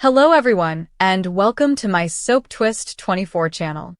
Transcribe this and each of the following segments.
Hello everyone, and welcome to my Soap Twist 24 channel.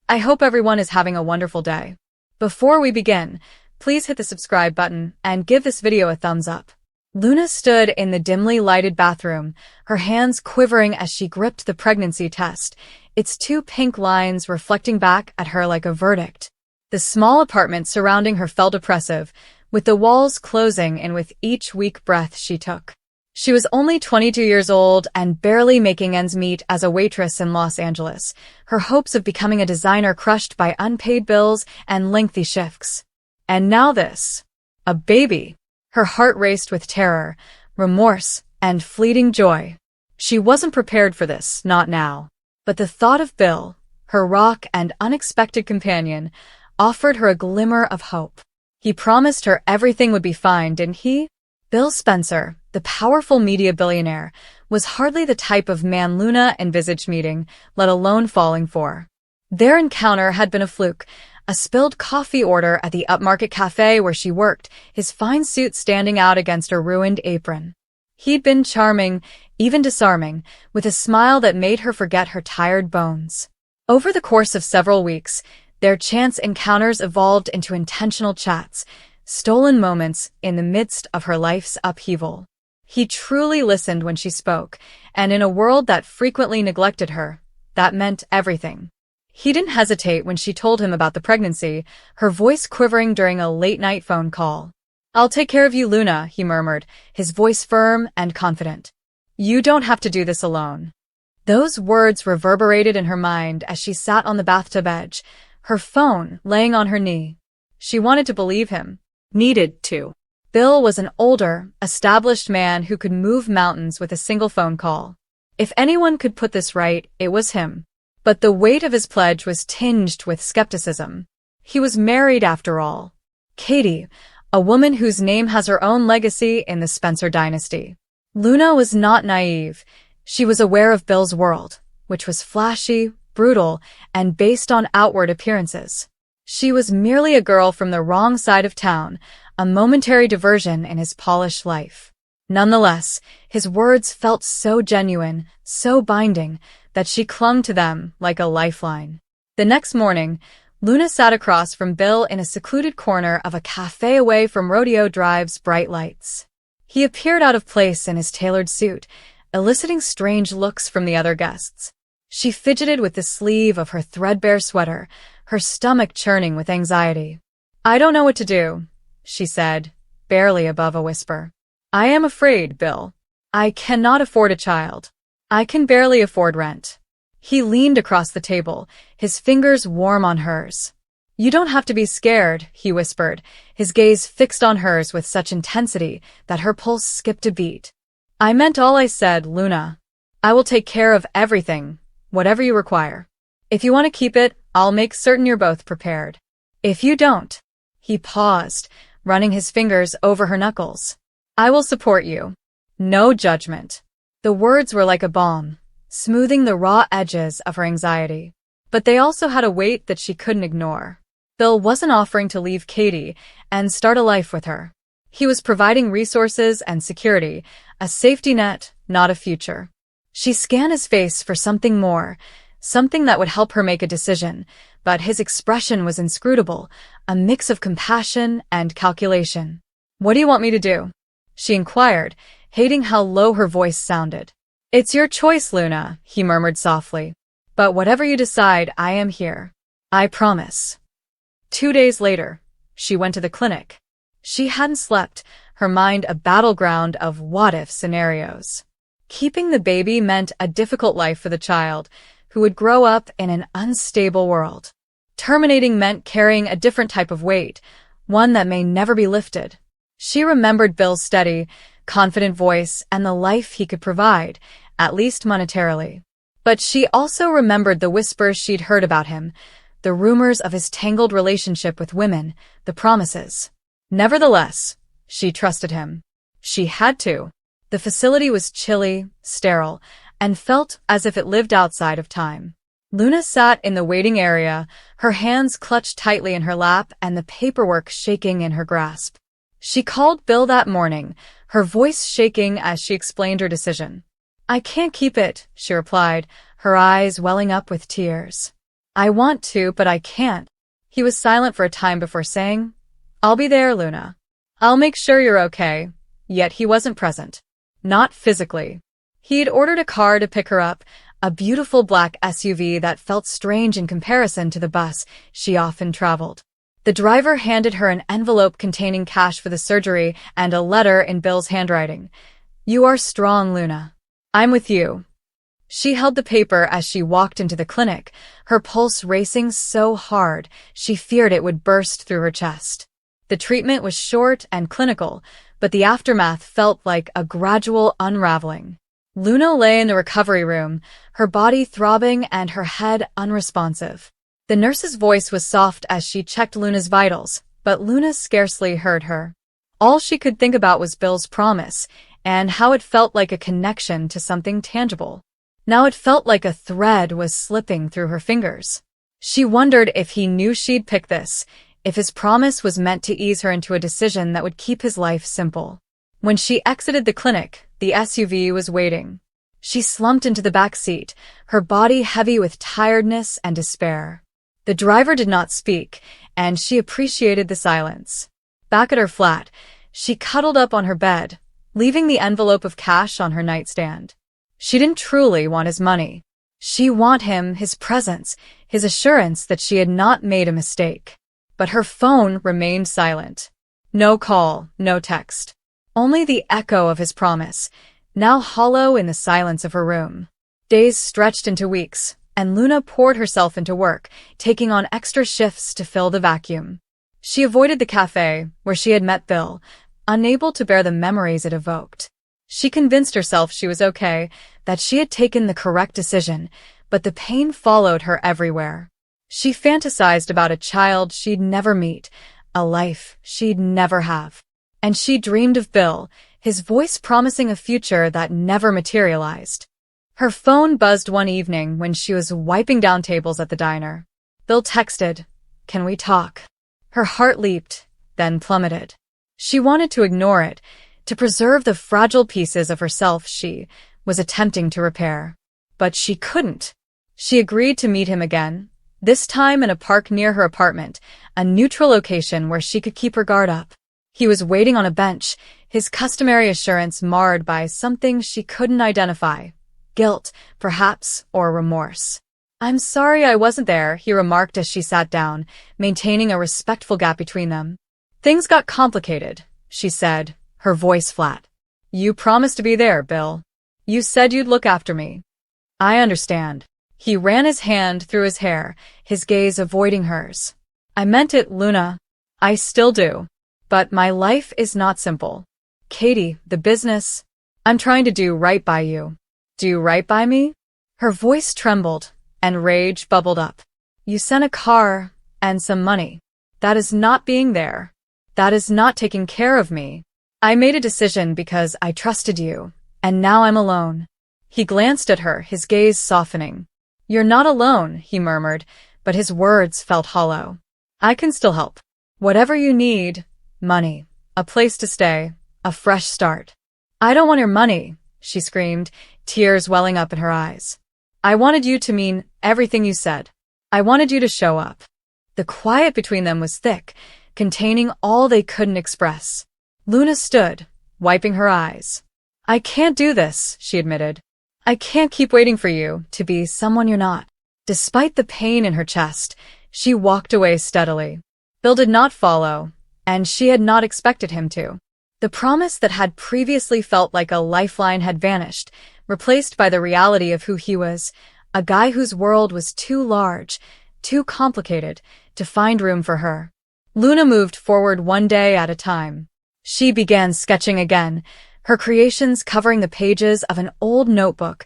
I hope everyone is having a wonderful day. Before we begin, please hit the subscribe button and give this video a thumbs up. Luna stood in the dimly lighted bathroom, her hands quivering as she gripped the pregnancy test, its two pink lines reflecting back at her like a verdict. The small apartment surrounding her felt oppressive, with the walls closing in with each weak breath she took. She was only 22 years old and barely making ends meet as a waitress in Los Angeles, her hopes of becoming a designer crushed by unpaid bills and lengthy shifts. And now this. A baby. Her heart raced with terror, remorse, and fleeting joy. She wasn't prepared for this, not now. But the thought of Bill, her rock and unexpected companion, offered her a glimmer of hope. He promised her everything would be fine, didn't he? Bill Spencer, the powerful media billionaire, was hardly the type of man Luna envisaged meeting, let alone falling for. Their encounter had been a fluke, a spilled coffee order at the upmarket cafe where she worked, his fine suit standing out against her ruined apron. He'd been charming, even disarming, with a smile that made her forget her tired bones. Over the course of several weeks, their chance encounters evolved into intentional chats, stolen moments in the midst of her life's upheaval. He truly listened when she spoke, and in a world that frequently neglected her, that meant everything. He didn't hesitate when she told him about the pregnancy, her voice quivering during a late-night phone call. "I'll take care of you, Luna," he murmured, his voice firm and confident. "You don't have to do this alone." Those words reverberated in her mind as she sat on the bathtub edge, her phone laying on her knee. She wanted to believe him. Needed to. Bill was an older, established man who could move mountains with a single phone call. If anyone could put this right, it was him. But the weight of his pledge was tinged with skepticism. He was married after all. Katie, a woman whose name has her own legacy in the Spencer dynasty. Luna was not naive. She was aware of Bill's world, which was flashy, brutal, and based on outward appearances. She was merely a girl from the wrong side of town, a momentary diversion in his polished life. Nonetheless, his words felt so genuine, so binding, that she clung to them like a lifeline. The next morning, Luna sat across from Bill in a secluded corner of a cafe away from Rodeo Drive's bright lights. He appeared out of place in his tailored suit, eliciting strange looks from the other guests. She fidgeted with the sleeve of her threadbare sweater, her stomach churning with anxiety. "I don't know what to do," she said, barely above a whisper. "I am afraid, Bill. I cannot afford a child. I can barely afford rent." He leaned across the table, his fingers warm on hers. "You don't have to be scared," he whispered, his gaze fixed on hers with such intensity that her pulse skipped a beat. "I meant all I said, Luna. I will take care of everything, whatever you require. If you want to keep it, I'll make certain you're both prepared. If you don't..." He paused, running his fingers over her knuckles. "I will support you. No judgment." The words were like a balm, smoothing the raw edges of her anxiety. But they also had a weight that she couldn't ignore. Bill wasn't offering to leave Katie and start a life with her. He was providing resources and security, a safety net, not a future. She scanned his face for something more, something that would help her make a decision, but his expression was inscrutable, a mix of compassion and calculation. "What do you want me to do?" she inquired, hating how low her voice sounded. "It's your choice, Luna," he murmured softly. "But whatever you decide, I am here. I promise." 2 days later, she went to the clinic. She hadn't slept, her mind a battleground of what-if scenarios. Keeping the baby meant a difficult life for the child, who would grow up in an unstable world. Terminating meant carrying a different type of weight, one that may never be lifted. She remembered Bill's steady, confident voice and the life he could provide, at least monetarily. But she also remembered the whispers she'd heard about him, the rumors of his tangled relationship with women, the promises. Nevertheless, she trusted him. She had to. The facility was chilly, sterile, and felt as if it lived outside of time. Luna sat in the waiting area, her hands clutched tightly in her lap and the paperwork shaking in her grasp. She called Bill that morning, her voice shaking as she explained her decision. I can't keep it, she replied, her eyes welling up with tears. I want to, but I can't. He was silent for a time before saying, I'll be there, Luna. I'll make sure you're okay. Yet he wasn't present. Not physically. He'd ordered a car to pick her up, a beautiful black SUV that felt strange in comparison to the bus she often traveled. The driver handed her an envelope containing cash for the surgery and a letter in Bill's handwriting. You are strong, Luna. I'm with you. She held the paper as she walked into the clinic, her pulse racing so hard she feared it would burst through her chest. The treatment was short and clinical, but the aftermath felt like a gradual unraveling. Luna lay in the recovery room, her body throbbing and her head unresponsive. The nurse's voice was soft as she checked Luna's vitals, but Luna scarcely heard her. All she could think about was Bill's promise, and how it felt like a connection to something tangible. Now it felt like a thread was slipping through her fingers. She wondered if he knew she'd pick this, if his promise was meant to ease her into a decision that would keep his life simple. When she exited the clinic, the SUV was waiting. She slumped into the back seat, her body heavy with tiredness and despair. The driver did not speak, and she appreciated the silence. Back at her flat, she cuddled up on her bed, leaving the envelope of cash on her nightstand. She didn't truly want his money. She wanted him, his presence, his assurance that she had not made a mistake. But her phone remained silent. No call, no text. Only the echo of his promise, now hollow in the silence of her room. Days stretched into weeks, and Luna poured herself into work, taking on extra shifts to fill the vacuum. She avoided the cafe, where she had met Bill, unable to bear the memories it evoked. She convinced herself she was okay, that she had taken the correct decision, but the pain followed her everywhere. She fantasized about a child she'd never meet, a life she'd never have. And she dreamed of Bill, his voice promising a future that never materialized. Her phone buzzed one evening when she was wiping down tables at the diner. Bill texted, "Can we talk?" Her heart leaped, then plummeted. She wanted to ignore it, to preserve the fragile pieces of herself she was attempting to repair. But she couldn't. She agreed to meet him again, this time in a park near her apartment, a neutral location where she could keep her guard up. He was waiting on a bench, his customary assurance marred by something she couldn't identify. Guilt, perhaps, or remorse. "I'm sorry I wasn't there," he remarked as she sat down, maintaining a respectful gap between them. "Things got complicated," she said, her voice flat. "You promised to be there, Bill. You said you'd look after me." "I understand." He ran his hand through his hair, his gaze avoiding hers. "I meant it, Luna. I still do. But my life is not simple. Katie, the business. I'm trying to do right by you." "Do right by me?" Her voice trembled, and rage bubbled up. "You sent a car and some money. That is not being there. That is not taking care of me. I made a decision because I trusted you, and now I'm alone." He glanced at her, his gaze softening. "You're not alone," he murmured, but his words felt hollow. "I can still help. Whatever you need, money, a place to stay, a fresh start." "I don't want your money," she screamed, tears welling up in her eyes. "I wanted you to mean everything you said. I wanted you to show up." The quiet between them was thick, containing all they couldn't express. Luna stood, wiping her eyes. "I can't do this," she admitted. "I can't keep waiting for you to be someone you're not." Despite the pain in her chest, she walked away steadily. Bill did not follow, and she had not expected him to. The promise that had previously felt like a lifeline had vanished, replaced by the reality of who he was, a guy whose world was too large, too complicated, to find room for her. Luna moved forward one day at a time. She began sketching again, her creations covering the pages of an old notebook,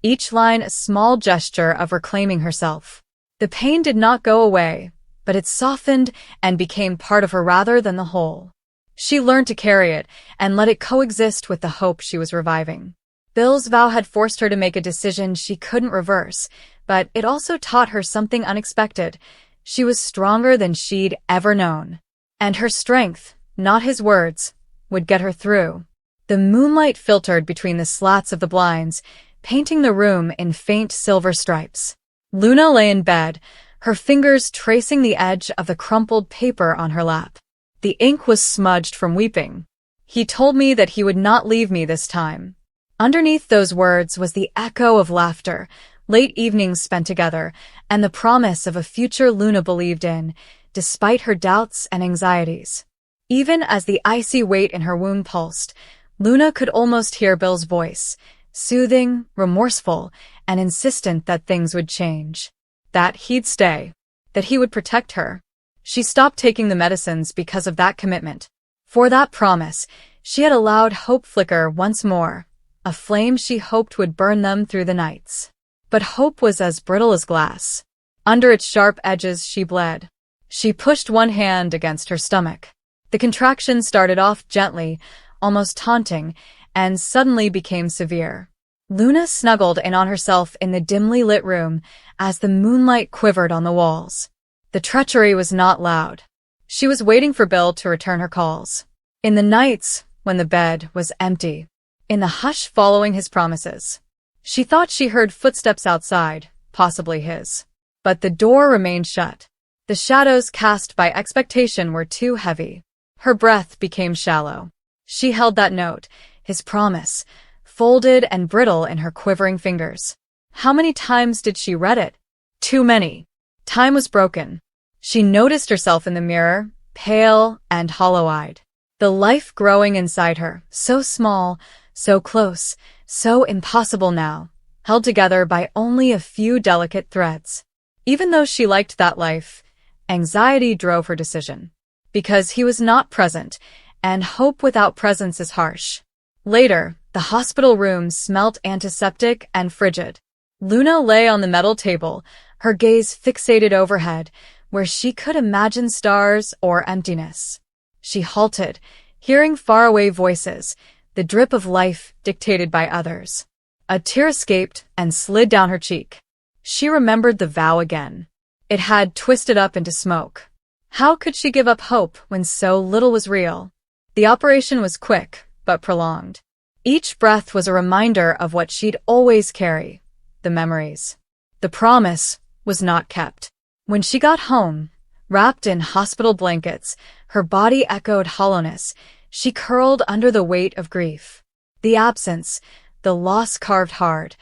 each line a small gesture of reclaiming herself. The pain did not go away, but it softened and became part of her rather than the whole. She learned to carry it and let it coexist with the hope she was reviving. Bill's vow had forced her to make a decision she couldn't reverse, but it also taught her something unexpected. She was stronger than she'd ever known. And her strength, not his words, would get her through. The moonlight filtered between the slats of the blinds, painting the room in faint silver stripes. Luna lay in bed, her fingers tracing the edge of the crumpled paper on her lap. The ink was smudged from weeping. "He told me that he would not leave me this time." Underneath those words was the echo of laughter, late evenings spent together, and the promise of a future Luna believed in, despite her doubts and anxieties. Even as the icy weight in her wound pulsed, Luna could almost hear Bill's voice, soothing, remorseful, and insistent that things would change. That he'd stay. That he would protect her. She stopped taking the medicines because of that commitment. For that promise, she had allowed hope flicker once more, a flame she hoped would burn them through the nights. But hope was as brittle as glass. Under its sharp edges she bled. She pushed one hand against her stomach. The contraction started off gently, almost taunting, and suddenly became severe. Luna snuggled in on herself in the dimly lit room as the moonlight quivered on the walls. The treachery was not loud. She was waiting for Bill to return her calls. In the nights, when the bed was empty. In the hush following his promises. She thought she heard footsteps outside, possibly his. But the door remained shut. The shadows cast by expectation were too heavy. Her breath became shallow. She held that note, his promise, folded and brittle in her quivering fingers. How many times did she read it? Too many. Time was broken. She noticed herself in the mirror, pale and hollow-eyed. The life growing inside her, so small, so close, so impossible now, held together by only a few delicate threads. Even though she liked that life, anxiety drove her decision. Because he was not present, and hope without presence is harsh. Later, the hospital room smelt antiseptic and frigid. Luna lay on the metal table, her gaze fixated overhead, where she could imagine stars or emptiness. She halted, hearing faraway voices, the drip of life dictated by others. A tear escaped and slid down her cheek. She remembered the vow again. It had twisted up into smoke. How could she give up hope when so little was real? The operation was quick, but prolonged. Each breath was a reminder of what she'd always carry, the memories. The promise was not kept. When she got home, wrapped in hospital blankets, her body echoed hollowness. She curled under the weight of grief. The absence, the loss carved hard,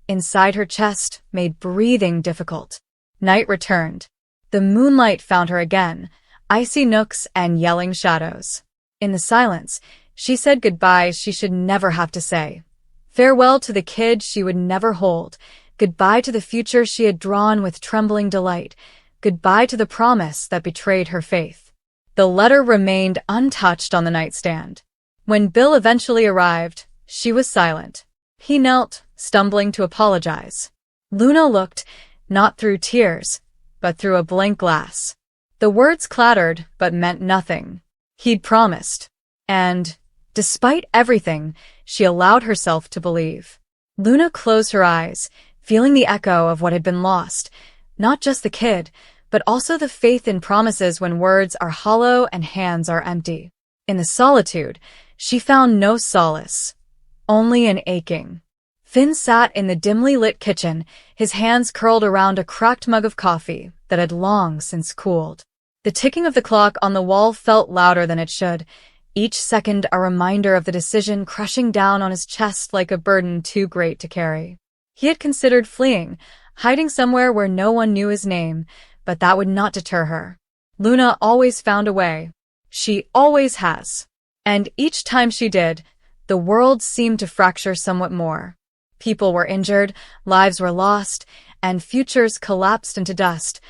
inside her chest made breathing difficult. Night returned. The moonlight found her again, icy nooks and yelling shadows. In the silence, she said goodbyes she should never have to say. Farewell to the kid she would never hold. Goodbye to the future she had drawn with trembling delight. Goodbye to the promise that betrayed her faith. The letter remained untouched on the nightstand. When Bill eventually arrived, she was silent. He knelt, stumbling to apologize. Luna looked, not through tears, but through a blank glass. The words clattered, but meant nothing. He'd promised. And, despite everything, she allowed herself to believe. Luna closed her eyes, feeling the echo of what had been lost, not just the kid, but also the faith in promises when words are hollow and hands are empty. In the solitude, she found no solace, only an aching. Finn sat in the dimly lit kitchen, his hands curled around a cracked mug of coffee that had long since cooled. The ticking of the clock on the wall felt louder than it should, each second a reminder of the decision crushing down on his chest like a burden too great to carry. He had considered fleeing, hiding somewhere where no one knew his name, but that would not deter her. Luna always found a way. She always has. And each time she did, the world seemed to fracture somewhat more. People were injured, lives were lost, and futures collapsed into dust,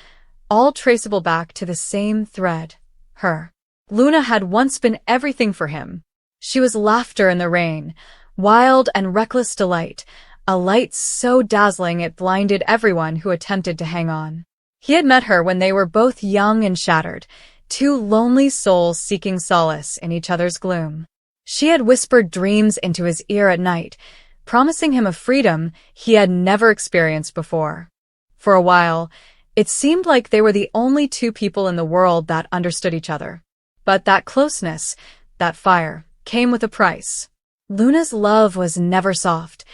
all traceable back to the same thread, her. Luna had once been everything for him. She was laughter in the rain, wild and reckless delight, a light so dazzling it blinded everyone who attempted to hang on. He had met her when they were both young and shattered, two lonely souls seeking solace in each other's gloom. She had whispered dreams into his ear at night, promising him a freedom he had never experienced before. For a while, it seemed like they were the only two people in the world that understood each other. But that closeness, that fire, came with a price. Luna's love was never soft.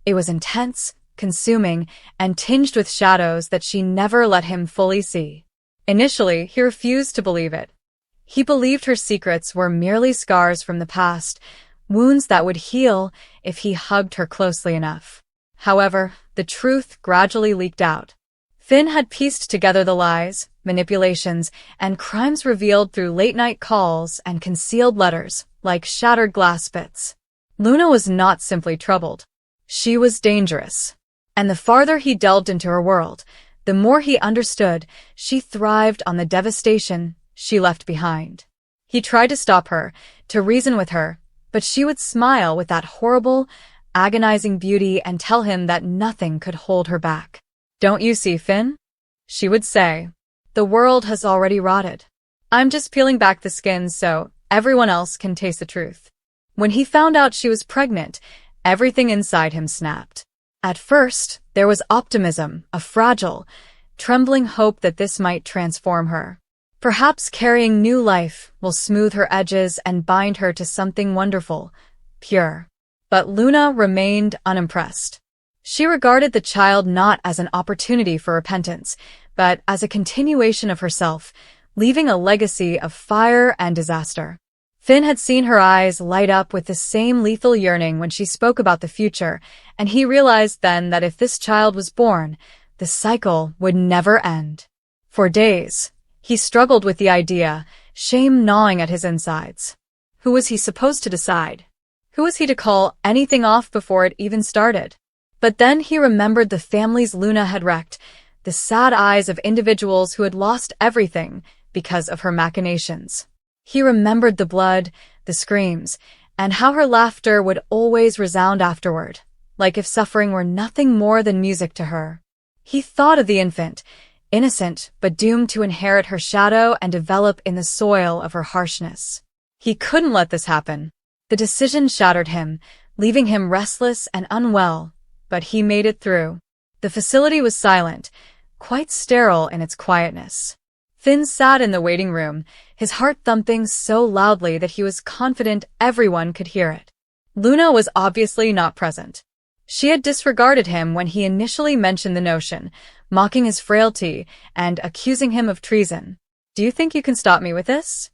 It was intense, consuming, and tinged with shadows that she never let him fully see. Initially, he refused to believe it. He believed her secrets were merely scars from the past, wounds that would heal if he hugged her closely enough. However, the truth gradually leaked out. Finn had pieced together the lies, manipulations, and crimes revealed through late-night calls and concealed letters, like shattered glass bits. Luna was not simply troubled. She was dangerous. And the farther he delved into her world, the more he understood she thrived on the devastation she left behind. He tried to stop her, to reason with her, but she would smile with that horrible, agonizing beauty and tell him that nothing could hold her back. "Don't you see, Finn?" she would say. "The world has already rotted. I'm just peeling back the skin so everyone else can taste the truth." When he found out she was pregnant, everything inside him snapped. At first, there was optimism, a fragile, trembling hope that this might transform her. Perhaps carrying new life will smooth her edges and bind her to something wonderful, pure. But Luna remained unimpressed. She regarded the child not as an opportunity for repentance, but as a continuation of herself, leaving a legacy of fire and disaster. Finn had seen her eyes light up with the same lethal yearning when she spoke about the future, and he realized then that if this child was born, the cycle would never end. For days, he struggled with the idea, shame gnawing at his insides. Who was he supposed to decide? Who was he to call anything off before it even started? But then he remembered the families Luna had wrecked, the sad eyes of individuals who had lost everything because of her machinations. He remembered the blood, the screams, and how her laughter would always resound afterward, like if suffering were nothing more than music to her. He thought of the infant, innocent but doomed to inherit her shadow and develop in the soil of her harshness. He couldn't let this happen. The decision shattered him, leaving him restless and unwell, but he made it through. The facility was silent, quite sterile in its quietness. Finn sat in the waiting room, his heart thumping so loudly that he was confident everyone could hear it. Luna was obviously not present. She had disregarded him when he initially mentioned the notion, mocking his frailty and accusing him of treason. "Do you think you can stop me with this?"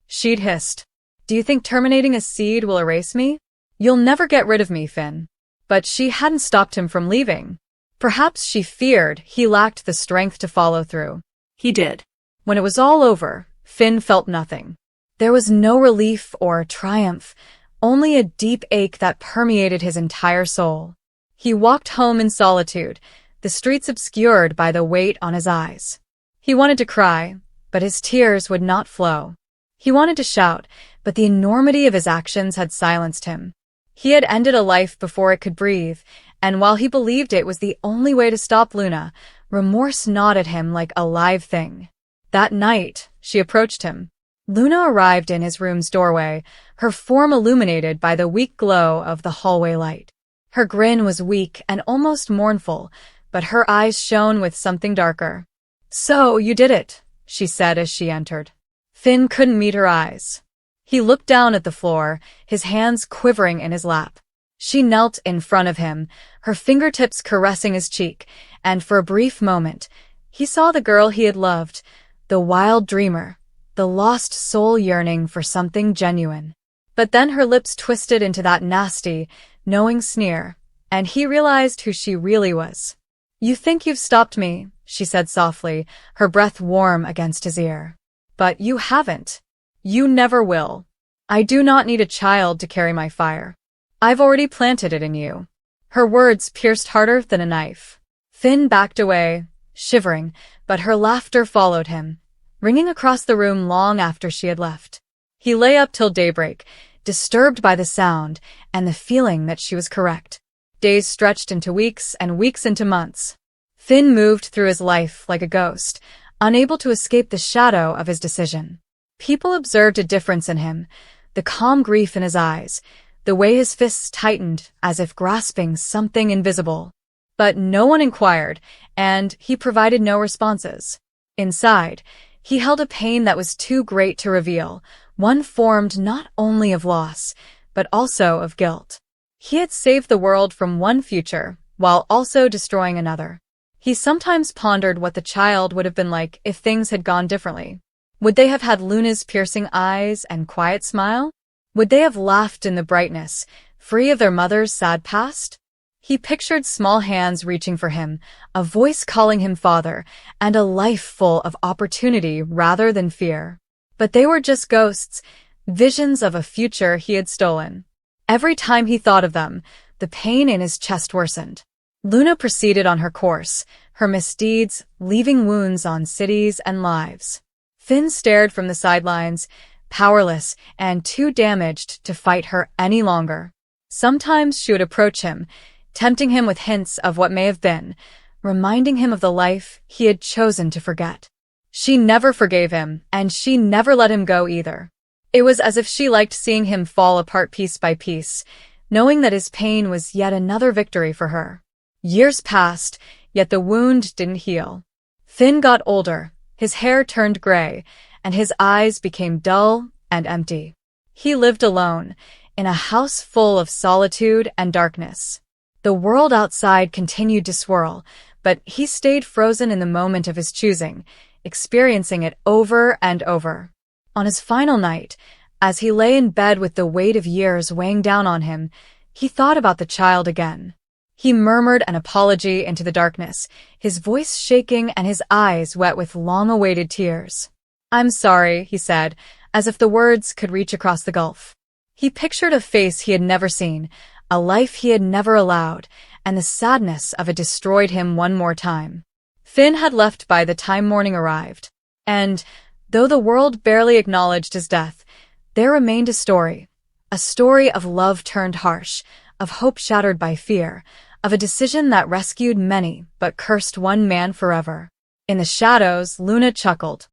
she'd hissed. "Do you think terminating a seed will erase me? You'll never get rid of me, Finn." But she hadn't stopped him from leaving. Perhaps she feared he lacked the strength to follow through. He did. When it was all over, Finn felt nothing. There was no relief or triumph, only a deep ache that permeated his entire soul. He walked home in solitude, the streets obscured by the weight on his eyes. He wanted to cry, but his tears would not flow. He wanted to shout, but the enormity of his actions had silenced him. He had ended a life before it could breathe, and while he believed it was the only way to stop Luna, remorse gnawed at him like a live thing. That night, she approached him. Luna arrived in his room's doorway, her form illuminated by the weak glow of the hallway light. Her grin was weak and almost mournful, but her eyes shone with something darker. "So, you did it," she said as she entered. Finn couldn't meet her eyes. He looked down at the floor, his hands quivering in his lap. She knelt in front of him, her fingertips caressing his cheek, and for a brief moment, he saw the girl he had loved, the wild dreamer, the lost soul yearning for something genuine. But then her lips twisted into that nasty, knowing sneer, and he realized who she really was. "You think you've stopped me," she said softly, her breath warm against his ear. "But you haven't. You never will. I do not need a child to carry my fire. I've already planted it in you." Her words pierced harder than a knife. Finn backed away, shivering, but her laughter followed him, ringing across the room long after she had left. He lay up till daybreak, disturbed by the sound and the feeling that she was correct. Days stretched into weeks and weeks into months. Finn moved through his life like a ghost, unable to escape the shadow of his decision. People observed a difference in him, the calm grief in his eyes, the way his fists tightened as if grasping something invisible. But no one inquired, and he provided no responses. Inside, he held a pain that was too great to reveal, one formed not only of loss, but also of guilt. He had saved the world from one future, while also destroying another. He sometimes pondered what the child would have been like if things had gone differently. Would they have had Luna's piercing eyes and quiet smile? Would they have laughed in the brightness, free of their mother's sad past? He pictured small hands reaching for him, a voice calling him father, and a life full of opportunity rather than fear. But they were just ghosts, visions of a future he had stolen. Every time he thought of them, the pain in his chest worsened. Luna proceeded on her course, her misdeeds leaving wounds on cities and lives. Finn stared from the sidelines, powerless and too damaged to fight her any longer. Sometimes she would approach him, tempting him with hints of what may have been, reminding him of the life he had chosen to forget. She never forgave him, and she never let him go either. It was as if she liked seeing him fall apart piece by piece, knowing that his pain was yet another victory for her. Years passed, yet the wound didn't heal. Finn got older, his hair turned gray, and his eyes became dull and empty. He lived alone, in a house full of solitude and darkness. The world outside continued to swirl, but he stayed frozen in the moment of his choosing, experiencing it over and over. On his final night, as he lay in bed with the weight of years weighing down on him, he thought about the child again. He murmured an apology into the darkness, his voice shaking and his eyes wet with long-awaited tears. "I'm sorry," he said, as if the words could reach across the gulf. He pictured a face he had never seen, a life he had never allowed, and the sadness of it destroyed him one more time. Finn had left by the time morning arrived, and, though the world barely acknowledged his death, there remained a story of love turned harsh, of hope shattered by fear, of a decision that rescued many but cursed one man forever. In the shadows, Luna chuckled,